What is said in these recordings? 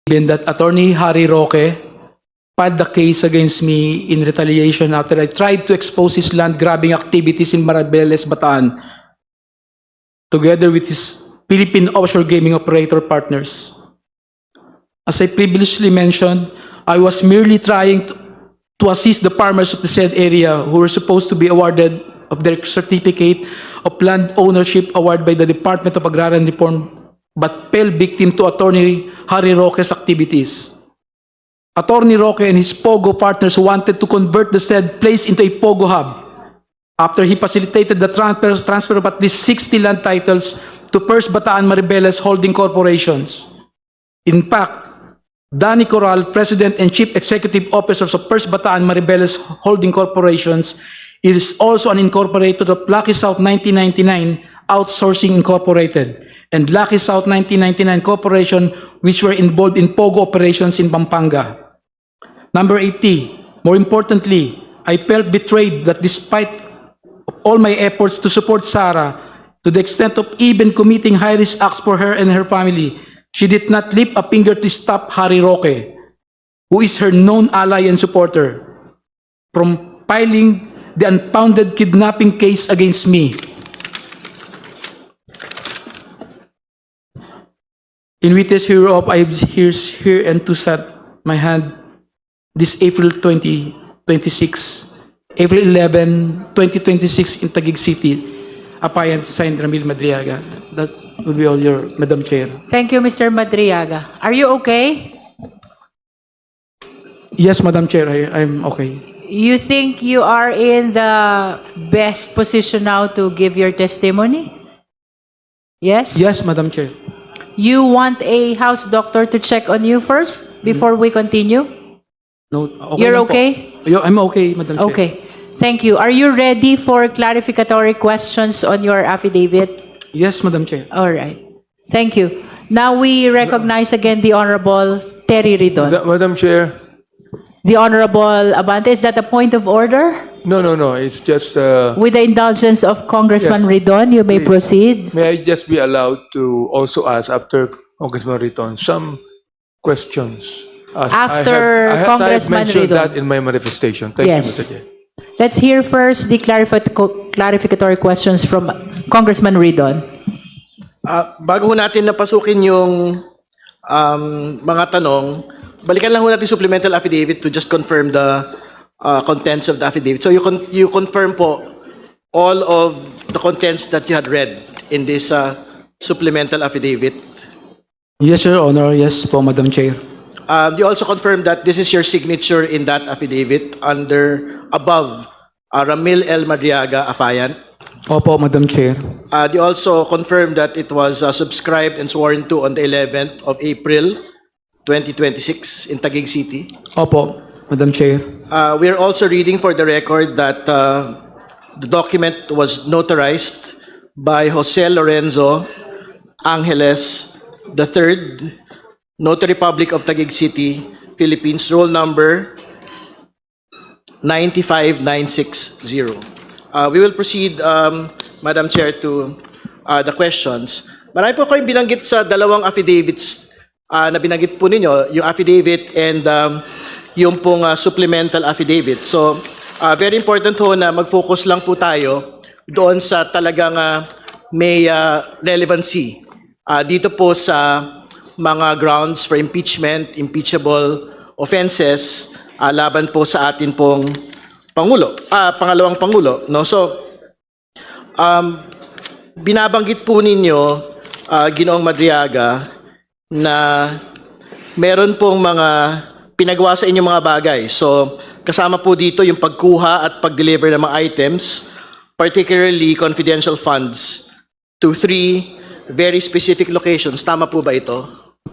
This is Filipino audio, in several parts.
that Attorney Harry Roque filed the case against me in retaliation after I tried to expose his land grabbing activities in Maribeles, Bataan, together with his Philippine offshore gaming operator partners. As I previously mentioned, I was merely trying to assist the farmers of the said area who were supposed to be awarded of their certificate of land ownership award by the Department of Agrarian Reform, but fell victim to Attorney Harry Roque's activities. Attorney Roque and his POGO partners wanted to convert the said place into a POGO hub after he facilitated the transfer of at least 60 land titles to First Bataan Maribeles Holding Corporations. In fact, Danny Corral, President and Chief Executive Officers of First Bataan Maribeles Holding Corporations, is also an incorporator of Lucky South 1999 Outsourcing Incorporated and Lucky South 1999 Corporation, which were involved in POGO operations in Pampanga. Number 80, more importantly, I felt betrayed that despite all my efforts to support Sarah, to the extent of even committing high-risk acts for her and her family, she did not lift a finger to stop Harry Roque, who is her known ally and supporter, from filing the unfounded kidnapping case against me. In witness hereof, I here and to set my hand this April 2026, April 11, 2026 in Taguig City. Appointed, signed, Ramil Madriaga. That will be all your, Madam Chair. Thank you, Mr. Madriaga. Are you okay? Yes, Madam Chair, I'm okay. You think you are in the best position now to give your testimony? Yes? Yes, Madam Chair. You want a house doctor to check on you first before we continue? No, okay You're lang po. okay? I'm okay, Madam Chair. Okay. Thank you. Are you ready for clarificatory questions on your affidavit? Yes, Madam Chair. All right. Thank you. Now we recognize again the Honorable Terry Ridon. Madam Chair. The Honorable Abante, is that a point of order? No. It's just, With the indulgence of Congressman Yes. Ridon, you may Please. proceed. may I just be allowed to also ask after Congressman Riton some questions? As After I Congressman mentioned Ridon. that in my manifestation. Thank Yes. you, Mr. Chair. Let's hear first the clarificatory questions from Congressman Ridon. Bago ho natin napasukin yung mga tanong, balikan lang ho natin supplemental affidavit to just confirm the contents of the affidavit. So you confirm po all of the contents that you had read in this supplemental affidavit. Yes, Your Honor. Yes po, Madam Chair. You also confirm that this is your signature in that affidavit above Ramil L. Madriaga Afayant. Opo, Madam Chair. You also confirm that it was subscribed and sworn to on the 11th of April 2026 in Taguig City. Opo, Madam Chair. We are also reading for the record that the document was notarized by Jose Lorenzo Angeles III, Notary Public of Taguig City, Philippines, roll number 95960. We will proceed, Madam Chair, to the questions. Marami po kayong binanggit sa dalawang affidavits na binanggit po ninyo, yung affidavit and yung pong supplemental affidavit. So, very important ho na mag-focus lang po tayo doon sa talagang may relevancy dito po sa mga grounds for impeachment, impeachable offenses laban po sa atin pong pangalawang Pangulo. No? So, binabanggit po ninyo, Ginoong Madriaga, na meron pong mga pinagawa sa inyong mga bagay. So, kasama po dito yung pagkuha at pag-deliver ng mga items, particularly confidential funds, to 3 very specific locations. Tama po ba ito?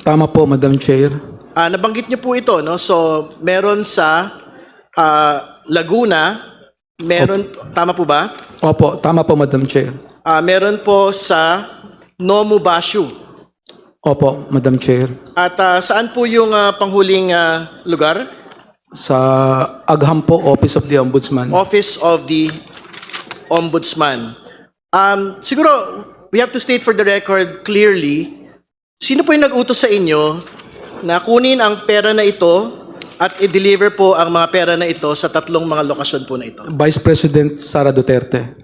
Tama po, Madam Chair. Nabanggit niyo po ito, no? So, meron sa Laguna, meron, tama po ba? Opo, tama po, Madam Chair. Meron po sa Nomu Bashu. Opo, Madam Chair. At saan po yung panghuling lugar? Sa Agham po, Office of the Ombudsman. Office of the Ombudsman. Siguro, we have to state for the record clearly, sino po yung nag-utos sa inyo na kunin ang pera na ito at i-deliver po ang mga pera na ito sa tatlong mga lokasyon po na ito. Vice President Sara Duterte.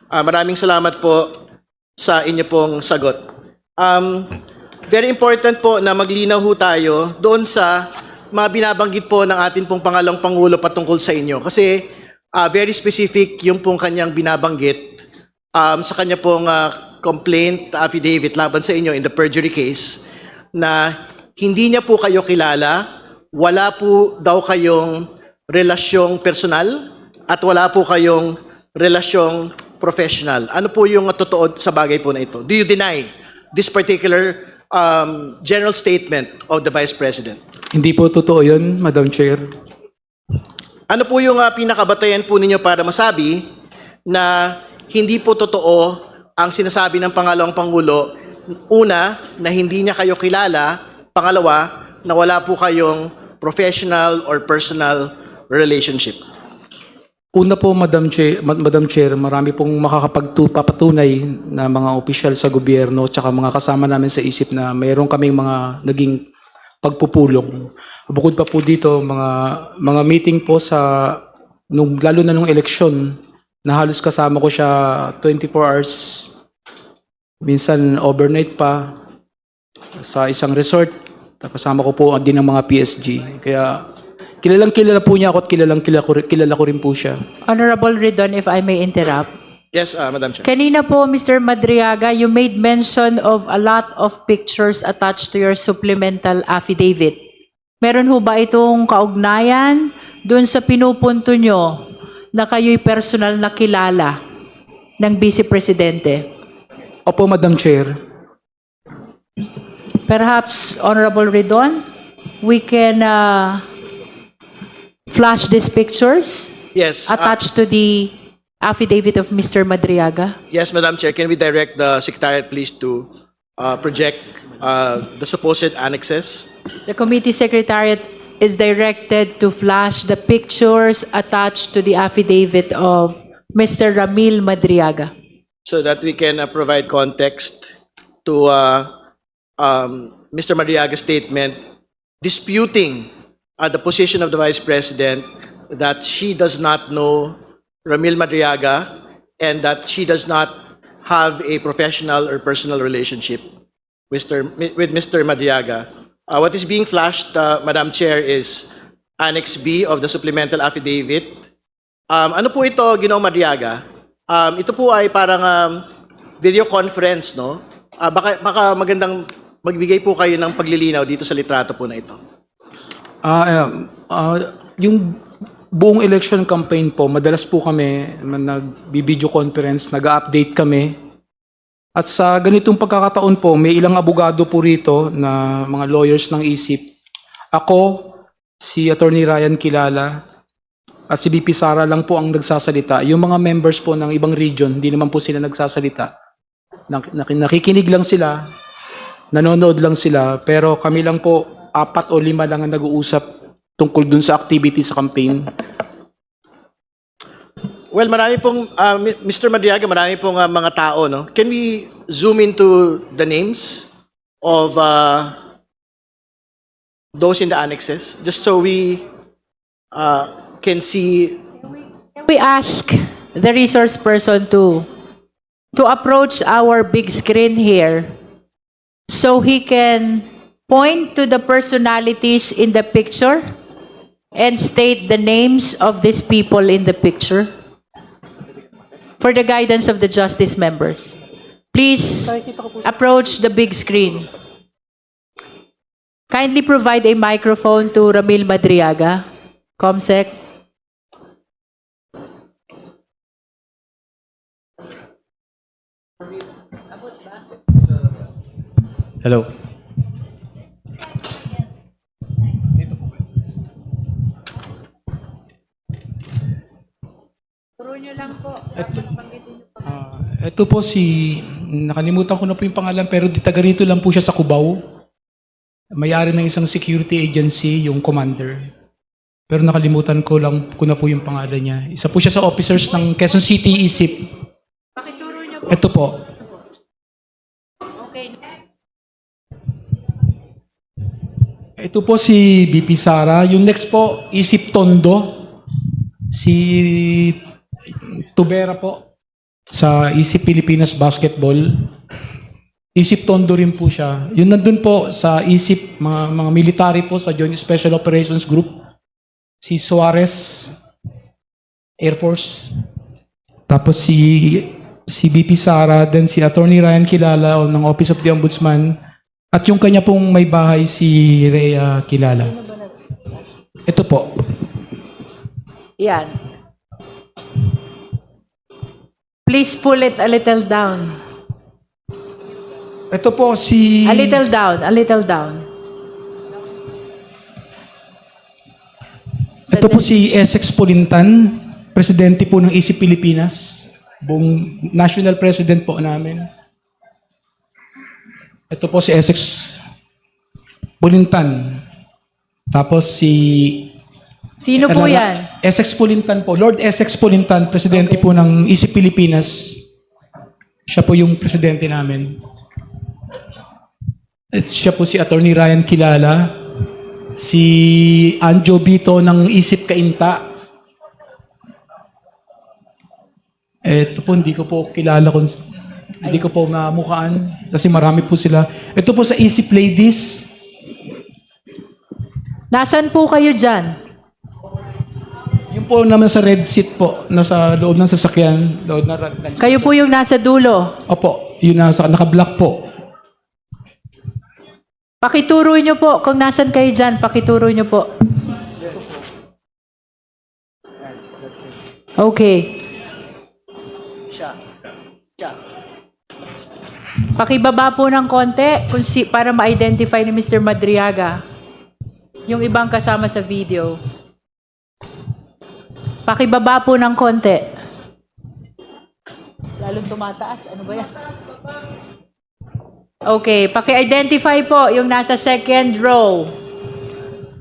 Maraming salamat po sa inyo pong sagot. Very important po na maglinaw ho tayo doon sa mga binabanggit po ng ating pong Pangalawang Pangulo patungkol sa inyo. Kasi very specific yung pong kanyang binabanggit sa kanya pong complaint affidavit laban sa inyo in the perjury case na hindi niya po kayo kilala, wala po daw kayong relasyong personal at wala po kayong relasyong professional. Ano po yung totoo sa bagay po na ito? Do you deny this particular general statement of the Vice President? Hindi po totoo yun, Madam Chair. Ano po yung pinakabatayan po ninyo para masabi na hindi po totoo ang sinasabi ng Pangalawang Pangulo? Una, na hindi niya kayo kilala. Pangalawa, na wala po kayong professional or personal relationship. Una po, Madam Chair, marami pong makakapagpapatunay na mga opisyal sa gobyerno tsaka mga kasama namin sa isip na mayroon kaming mga naging pagpupulong. Bukod pa po dito, mga meeting po lalo na nung eleksyon, na halos kasama ko siya 24 hours, minsan overnight pa, sa isang resort. Kasama ko po din ang mga PSG. Kaya kilala po niya ako at kilala ko rin po siya. Honorable Ridon, if I may interrupt. Yes, Madam Chair. Kanina po, Mr. Madriaga, you made mention of a lot of pictures attached to your supplemental affidavit. Meron ho ba itong kaugnayan dun sa pinupunto nyo na kayo'y personal na kilala ng Vice Presidente? Opo, Madam Chair. Perhaps, Honorable Ridon, we can flash these pictures Yes. attached to the affidavit of Mr. Madriaga. Yes, Madam Chair. Can we direct the Secretariat please to project the supposed annexes? The committee secretariat is directed to flash the pictures attached to the affidavit of Mr. Ramil Madriaga. So that we can provide context to Mr. Mariaga's statement disputing the position of the Vice President that she does not know Ramil Madriaga and that she does not have a professional or personal relationship with Mr. Madriaga. What is being flashed, Madam Chair, is Annex B of the supplemental affidavit. Ano po ito, Ginoong Madriaga? Ito po ay parang video conference, no? Baka magandang magbigay po kayo ng paglilinaw dito sa litrato po na ito. Yung buong election campaign po, madalas po kami nag-video conference, nag-update kami. At sa ganitong pagkakataon po, may ilang abogado po rito na mga lawyers ng ISIP. Ako, si Attorney Ryan Kilala, at si BP Sara lang po ang nagsasalita. Yung mga members po ng ibang region, hindi naman po sila nagsasalita. Nakikinig lang sila, nanonood lang sila, pero kami lang po, 4 o 5 lang ang nag-uusap tungkol dun sa activity sa campaign. Well, marami pong, Mr. Madriaga, marami pong mga tao, no? Can we zoom into the names of those in the annexes? Just so we can see. We ask the resource person to approach our big screen here so he can point to the personalities in the picture and state the names of these people in the picture for the guidance of the justice members. Please approach the big screen. Kindly provide a microphone to Ramil Madriaga, Comsec. Hello. Ito po nakalimutan ko na po yung pangalan pero taga rito lang po siya sa Cubao. May-ari ng isang security agency, yung commander. Pero nakalimutan ko na po yung pangalan niya. Isa po siya sa officers ng Quezon City ISIP. Pakituro niyo po. Ito po. Okay. Ito po si BP Sara. Yung next po, Isip Tondo. Si Tubera po sa Isip Pilipinas Basketball. Isip Tondo rin po siya. Yun nandun po sa Isip, mga military po sa Joint Special Operations Group. Si Suarez, Air Force. Tapos si BP Sara, then si Attorney Ryan Kilala ng Office of the Ombudsman. At yung kanya pong may bahay si Rhea Kilala. Ito po. Yan. Please pull it a little down. Ito po si... A little down, a little down. Ito po si Essex Pulintan, presidente po ng ISIP Pilipinas. Buong national president po namin. Ito po si Essex Pulintan. Tapos si... Sino po yan? Essex Pulintan po. Lord Essex Pulintan, presidente po ng ISIP Pilipinas. Siya po yung presidente namin. At siya po si Attorney Ryan Kilala. Si Anjo Bito ng ISIP Kainta. Ito po, hindi ko po kilala kung... Hindi ko po mamukaan kasi marami po sila. Ito po sa ISIP Ladies. Nasaan po kayo dyan? Yung po naman sa red seat po, nasa loob ng sasakyan. Loob na, Kayo po yung nasa dulo. Opo, yun nasa naka-black po. Pakituro nyo po. Kung nasan kayo dyan, pakituro nyo po. Okay. Pakibaba po ng konti para ma-identify ni Mr. Madriaga yung ibang kasama sa video. Pakibaba po ng konti. Lalong tumataas. Ano ba yan? Okay, paki-identify po yung nasa second row.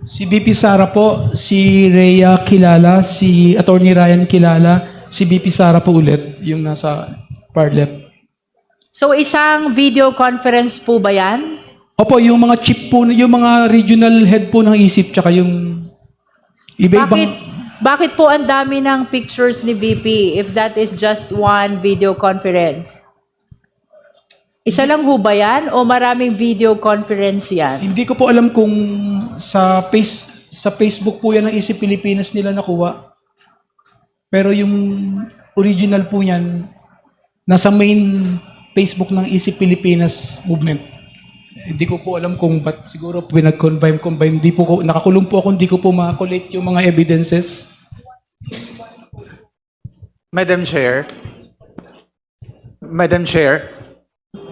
Si BP Sara po, si Rhea Kilala, si Attorney Ryan Kilala, si BP Sara po ulit, yung nasa far left. So isang video conference po ba yan? Opo, yung mga chief po, yung mga regional head po ng ISIP, tsaka yung iba-ibang... Bakit po ang dami ng pictures ni VP if that is just one video conference? Isa lang ho ba yan o maraming video conference yan? Hindi ko po alam kung sa Facebook po yan ng ISIP Pilipinas nila nakuha. Pero yung original po yan, nasa main Facebook ng ISIP Pilipinas movement. Hindi ko po alam kung ba't siguro pinag-combine. Hindi po ko, nakakulong po ako, hindi ko po ma-collect yung mga evidences. Madam Chair. Madam Chair,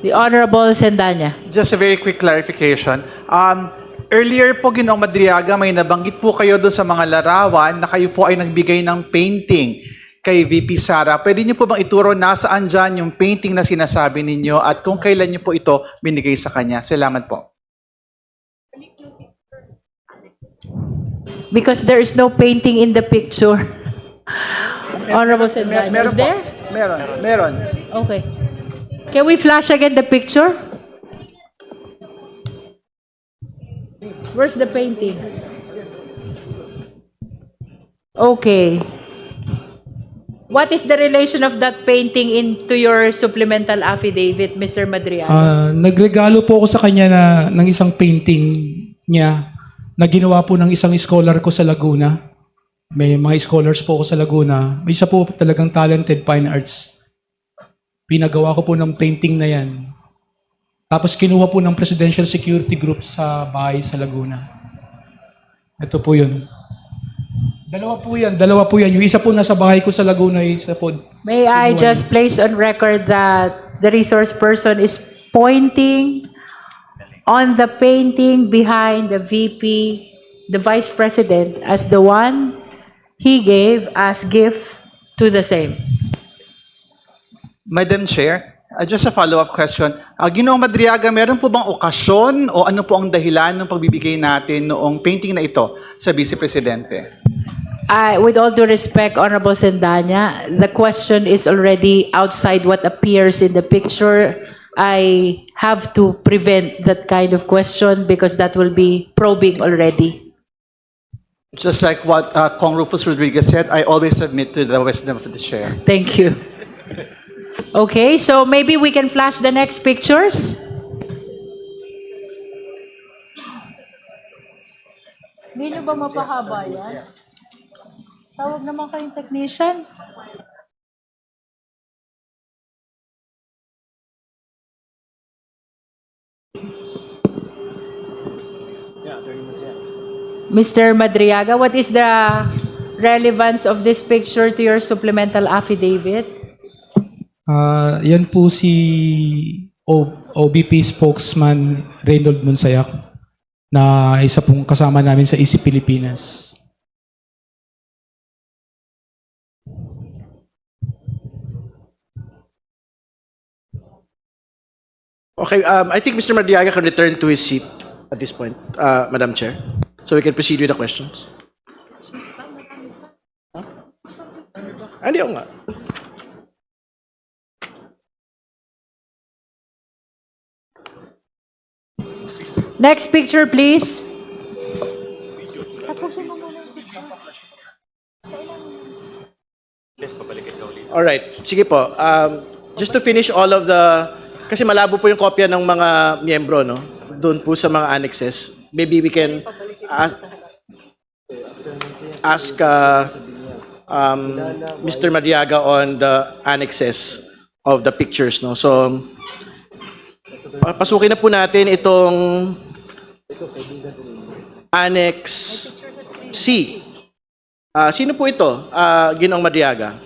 The Honorable Sendanya. just a very quick clarification. Earlier po, Ginoong Madriaga, may nabanggit po kayo doon sa mga larawan na kayo po ay nagbigay ng painting kay VP Sara. Pwede niyo po bang ituro nasaan dyan yung painting na sinasabi ninyo at kung kailan niyo po ito binigay sa kanya? Salamat po. Because there is no painting in the picture. Honorable Sendanya, is Meron po. there? Meron. Okay. Can we flash again the picture? Where's the painting? Okay. What is the relation of that painting into your supplemental affidavit, Mr. Madriaga? Nagregalo po ako sa kanya ng isang painting niya na ginawa po ng isang scholar ko sa Laguna. May mga scholars po ako sa Laguna. May isa po talagang talented fine arts. Pinagawa ko po ng painting na yan. Tapos kinuha po ng Presidential Security Group sa bahay sa Laguna. Ito po yun. Dalawa po yan. Yung isa po nasa bahay ko sa Laguna, isa po. May I just place on record that the resource person is pointing on the painting behind the VP, the Vice President, as the one he gave as gift to the same. Madam Chair, just a follow-up question. Ginoong Madriaga, meron po bang okasyon o ano po ang dahilan ng pagbibigay natin noong painting na ito sa Vice Presidente? With all due respect, Honorable Sendanya, the question is already outside what appears in the picture I have to prevent that kind of question because that will be probing already. Just like what Kong Rufus Rodriguez said, I always submit to the wisdom of the chair. Thank you. Okay, so maybe we can flash the next pictures. Hindi nyo ba mapahaba yan? Tawag naman kayong technician. Mr. Madriaga, what is the relevance of this picture to your supplemental affidavit? Yan po si OBP spokesman Reynold Monsayak na isa pong kasama namin sa EC Pilipinas. Okay, I think Mr. Mardiaga can return to his seat at this point, Madam Chair. So we can proceed with the questions. Hindi ako nga. Next picture, please. All right. Sige po. Just to finish all of the... Kasi malabo po yung kopya ng mga miyembro, no? Doon po sa mga annexes. Maybe we can ask Mr. Mariaga on the annexes of the pictures, no? So, pasukin na po natin itong Annex C. Sino po ito, Ginoong Mariaga?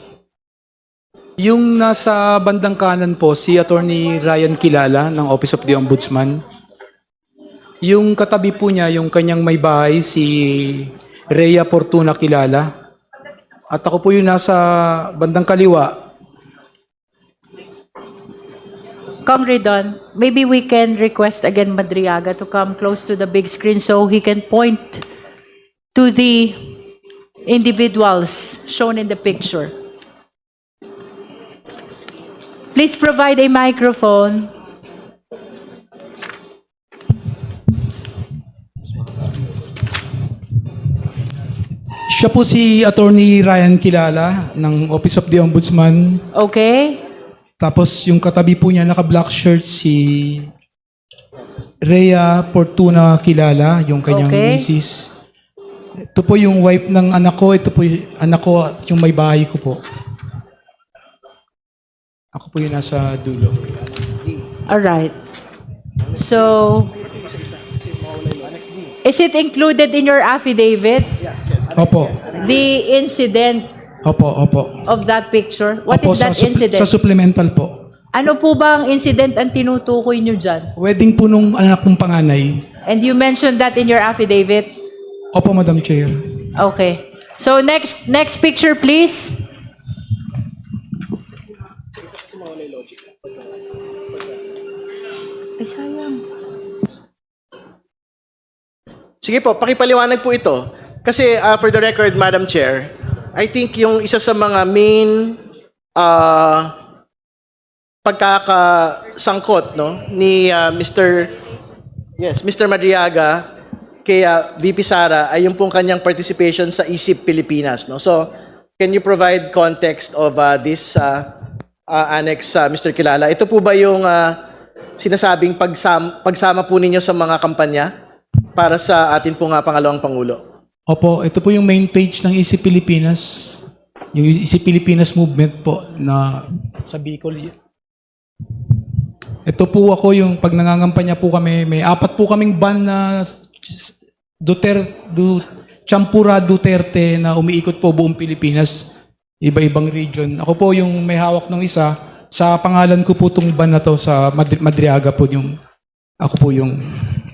Yung nasa bandang kanan po, si Attorney Ryan Kilala ng Office of the Ombudsman. Yung katabi po niya, yung kanyang may bahay, si Rhea Fortuna Kilala. At ako po yung nasa bandang kaliwa. Congredon, maybe we can request again Madriaga to come close to the big screen so he can point to the individuals shown in the picture. Please provide a microphone. Siya po si Attorney Ryan Kilala ng Office of the Ombudsman. Okay? Tapos yung katabi po niya, naka-black shirt, si Rhea Fortuna Kilala, yung kanyang Okay. misis. Ito po yung wife ng anak ko, ito po yung anak ko at yung may bahay ko po. Ako po yung nasa dulo. All right. So, is it included in your affidavit, Opo. the incident Opo, opo. of that picture? What Opo, is that sa incident? supplemental po. Ano po ba ang incident ang tinutukoy nyo dyan? Wedding po nung anak kong panganay. And you mentioned that in your affidavit? Opo, Madam Chair. Okay. So next picture, please. Ay, sayang. Sige po, pakipaliwanag po ito. Kasi for the record, Madam Chair, I think yung isa sa mga main pagkakasangkot, no, ni Mr. Madriaga kay VP Sara ay yung pong kanyang participation sa ISIP Pilipinas, no. So, can you provide context of this annex, Mr. Kilala? Ito po ba yung sinasabing pagsama po ninyo sa mga kampanya para sa atin po nga pangalawang Pangulo? Opo, ito po yung main page ng EC Pilipinas. Yung EC Pilipinas movement po na sa Bicol. Ito po ako yung pag nangangampanya po kami, may 4 po kaming ban na Champura Duterte na umiikot po buong Pilipinas, iba-ibang region. Ako po yung may hawak ng isa. Sa pangalan ko po itong ban na to sa Madriaga po yung, ako po yung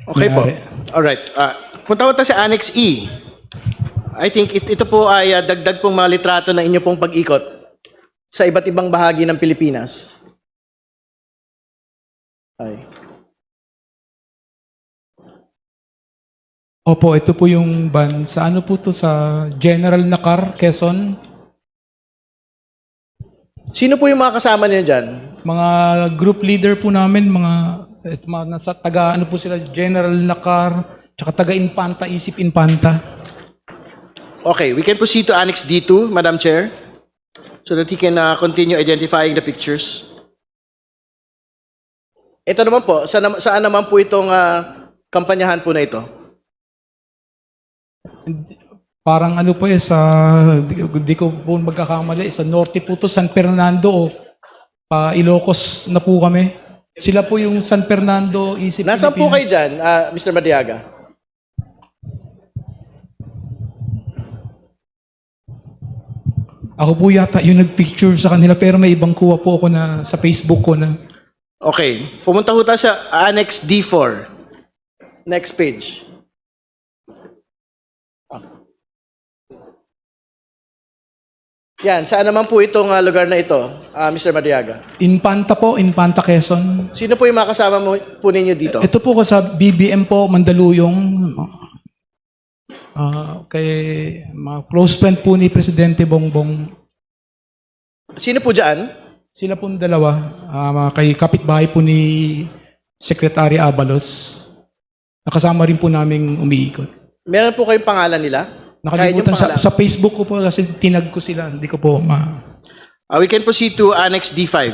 Okay po. may-ari. Alright. Punta ko sa Annex E. I think ito po ay dagdag pong mga litrato na inyo pong pag-ikot sa iba't ibang bahagi ng Pilipinas. Ay. Opo, ito po yung ban. Sa ano po to? Sa General Nakar, Quezon. Sino po yung mga kasama niyo dyan? Mga group leader po namin, mga nasa taga, ano po sila, General Nakar, tsaka taga Infanta, Isip Infanta. Okay, we can proceed to Annex D2, Madam Chair, so that he can continue identifying the pictures. Ito naman po, saan naman po itong kampanyahan po na ito? Parang ano po di ko po magkakamali, sa Norte po to, San Fernando o pa Ilocos na po kami. Sila po yung San Fernando, Isip Nasaan po kayo Pilipinas. dyan, Mr. Madiaga? Ako po yata yung nagpicture sa kanila pero may ibang kuha po ako na sa Facebook ko na. Okay, pumunta ho tayo sa Annex D4. Next page. Yan, saan naman po itong lugar na ito, Mr. Madiaga? Infanta po, Infanta Quezon. Sino po yung mga kasama po ninyo dito? Ito po ko sa BBM po, Mandaluyong. Kay mga close friend po ni Presidente Bongbong. Sino po dyan? Sila pong dalawa, kay kapitbahay po ni Secretary Abalos. Nakasama rin po naming umiikot. Meron po kayong pangalan nila? Kahit yung Nakalimutan pangalan. sa Facebook ko po kasi tinag ko sila. Hindi ko po We can proceed to Annex D5.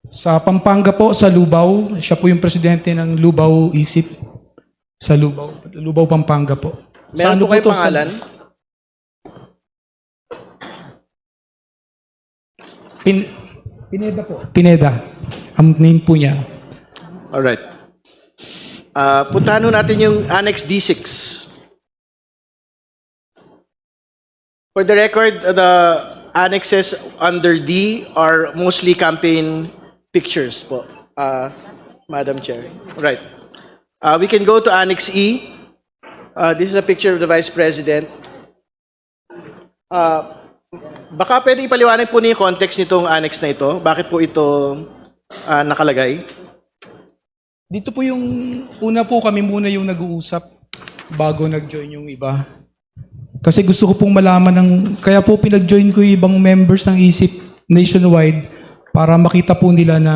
Sa Pampanga po, sa Lubao, siya po yung presidente ng Lubao Isip. Sa Lubao, Pampanga po. Sa Meron ano po kayong to? Sa- pangalan? Pineda po. Pineda. Ang name po niya. Alright. Puntahan ho natin yung Annex D6. For the record, the annexes under D are mostly campaign pictures po, Madam Chair. Right. We can go to Annex E. This is a picture of the Vice President. Baka pwede ipaliwanag po niyo yung context nitong annex na ito. Bakit po ito nakalagay? Dito po yung una po kami muna yung nag-uusap bago nag-join yung iba. Kasi gusto ko pong malaman kaya po pinag-join ko yung ibang members ng ISIP nationwide para makita po nila na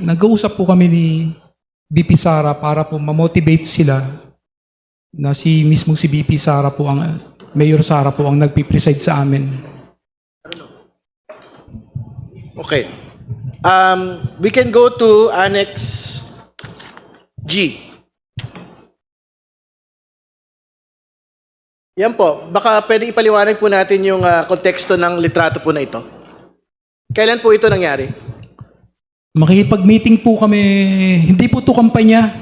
nag-uusap po kami ni BP Sara para po ma-motivate sila na si BP Sara po ang Mayor Sara po ang nagpipreside sa amin. Okay. We can go to Annex G. Yan po. Baka pwede ipaliwanag po natin yung konteksto ng litrato po na ito. Kailan po ito nangyari? Makikipag-meeting po kami, hindi po ito kampanya.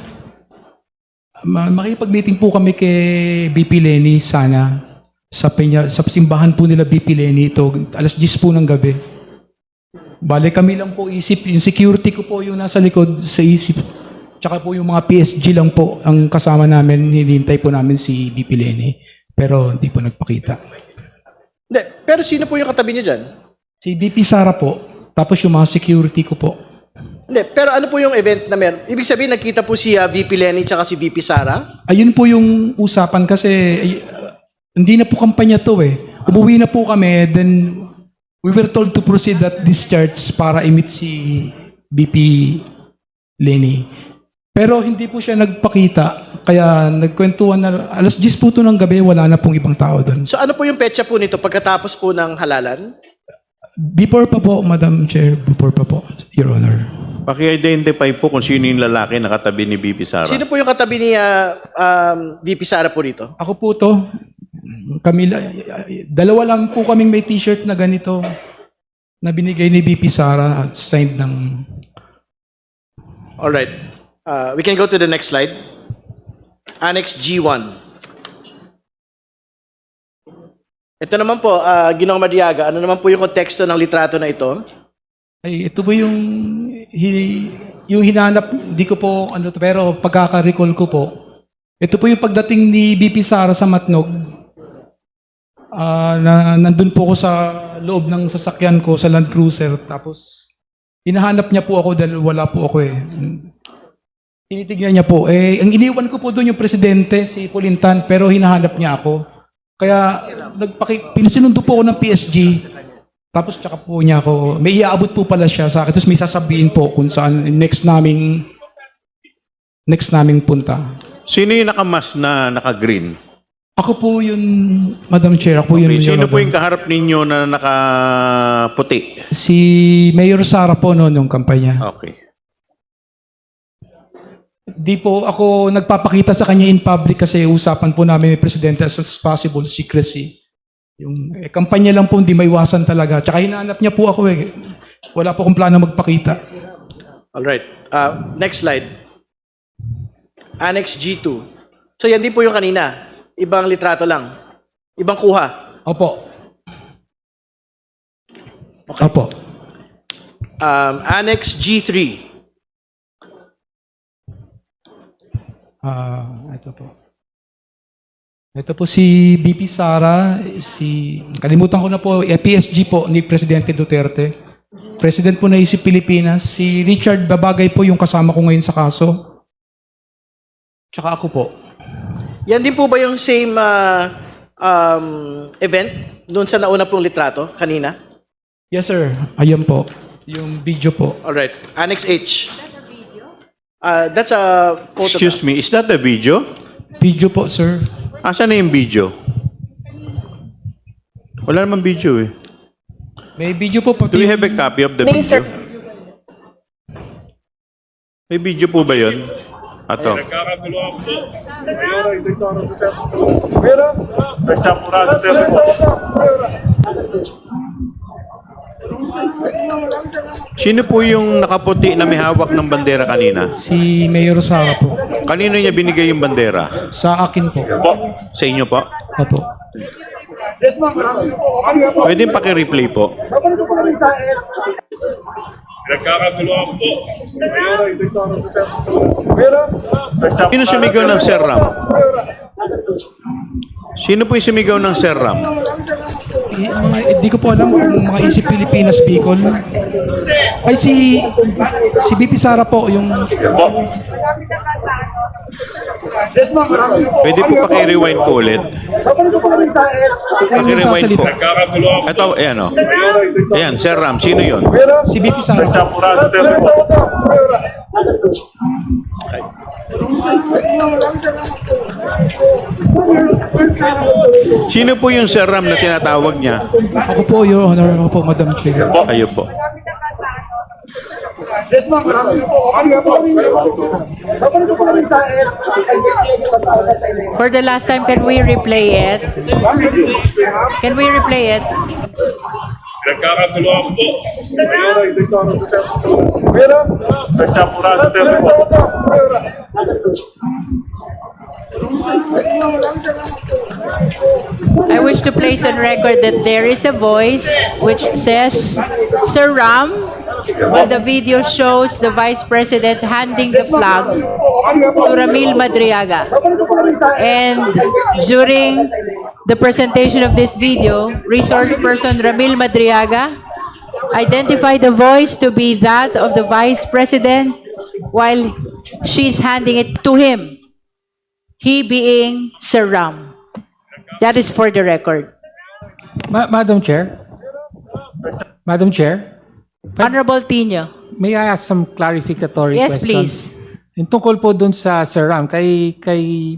Makikipag-meeting po kami kay BP Lenny sana sa simbahan po nila BP Lenny ito, alas 10 po ng gabi. Bale kami lang po isip, yung security ko po yung nasa likod sa isip. Tsaka po yung mga PSG lang po ang kasama namin, hinihintay po namin si BP Lenny. Pero hindi po nagpakita. Hindi. Pero sino po yung katabi niyo dyan? Si BP Sara po, tapos yung mga security ko po. Hindi. Pero ano po yung event na meron? Ibig sabihin, nagkita po si VP Lenny tsaka si VP Sara? Ayun po yung usapan kasi hindi na po kampanya to eh. Umuwi na po kami, then we were told to proceed at discharge para i-meet si BP Lenny. Pero hindi po siya nagpakita, kaya nagkwentuhan na, alas 10 po ito ng gabi, wala na pong ibang tao doon. So ano po yung petsa po nito pagkatapos po ng halalan? Before pa po, Madam Chair, before pa po, Your Honor. Paki-identify po kung sino yung lalaki nakatabi ni BP Sara. Sino po yung katabi ni VP Sara po rito? Ako po to, dalawa lang po kaming may t-shirt na ganito na binigay ni BP Sara at signed ng... Alright. We can go to the next slide. Annex G1. Ito naman po, Ginoong Madiaga, ano naman po yung konteksto ng litrato na ito? Ay, ito po yung hinanap, hindi ko po, pero pagkaka-recall ko po, ito po yung pagdating ni BP Sara sa Matnog, na nandun po ako sa loob ng sasakyan ko sa Land Cruiser, tapos hinahanap niya po ako dahil wala po ako eh. Tinitignan niya po. Ang iniwan ko po doon yung presidente, si Pulintan, pero hinahanap niya ako. Kaya pinasinundo po ako ng PSG. Tapos tsaka po niya ako, may iaabot po pala siya sa akin. Tapos may sasabihin po kung saan next naming punta. Sino yung nakamas na naka-green? Ako po yun, Madam Chair. Ako po yun. Okay, sino Your po Honor. yung kaharap ninyo na nakaputi? Si Mayor Sara po noon yung kampanya. Okay. Di po ako nagpapakita sa kanya in public kasi usapan po namin ni Presidente as much as possible, secrecy. Yung kampanya lang po, hindi maiwasan talaga. Tsaka hinahanap niya po ako eh. Wala po akong plano magpakita. Alright. Next slide. Annex G2. So yan din po yung kanina. Ibang litrato lang. Ibang kuha. Opo. Okay. Opo. Annex G3. Ito po. Ito po si BP Sara, kalimutan ko na po, PSG po ni Presidente Duterte. President po na isip Pilipinas. Si Richard Babagay po yung kasama ko ngayon sa kaso. Tsaka ako po. Yan din po ba yung same event doon sa nauna pong litrato kanina? Yes sir, ayan po. Yung video po. Alright. Annex H. That's a photo. Excuse me, is that a video? Video po sir. Asan na yung video? Wala naman video eh. May video po Do we have a copy of the video? May video po ba yun? Ato. Sino po yung nakaputi na may hawak ng bandera kanina? Si Mayor Sara po. Kanino niya binigay yung bandera? Sa akin po. Sa inyo po? Opo. Pwede paki-replay po. Sino sumigaw ng Sir Ram? Sino po yung sumigaw ng Sir Ram? Hindi ko po alam kung mga isip Pilipinas Bicol. Ay si BP Sara po yung Pwede po paki-rewind po ulit. yung Paki-rewind po. sasalita. Ito, ayan o. Ayan, Sir Ram, sino yun? Si BP Sara po. Sino po yung Sir Ram na tinatawag niya? Ako po, Your Honor. Ako po, Madam Chair. Ayo po. For the last time, can we replay it? Can we replay it? Nagkakaguluhan po. I wish to place on record that there is a voice which says, Sir Ram, while the video shows the Vice President handing the flag to Ramil Madriaga. And during the presentation of this video, resource person Ramil Madriaga identified the voice to be that of the Vice President while she's handing it to him, he being Sir Ram. That is for the record. Madam Chair? Madam Chair? Honorable Tino. May I ask some clarificatory Yes, questions? please. Yung tungkol po dun sa Sir Ram, kay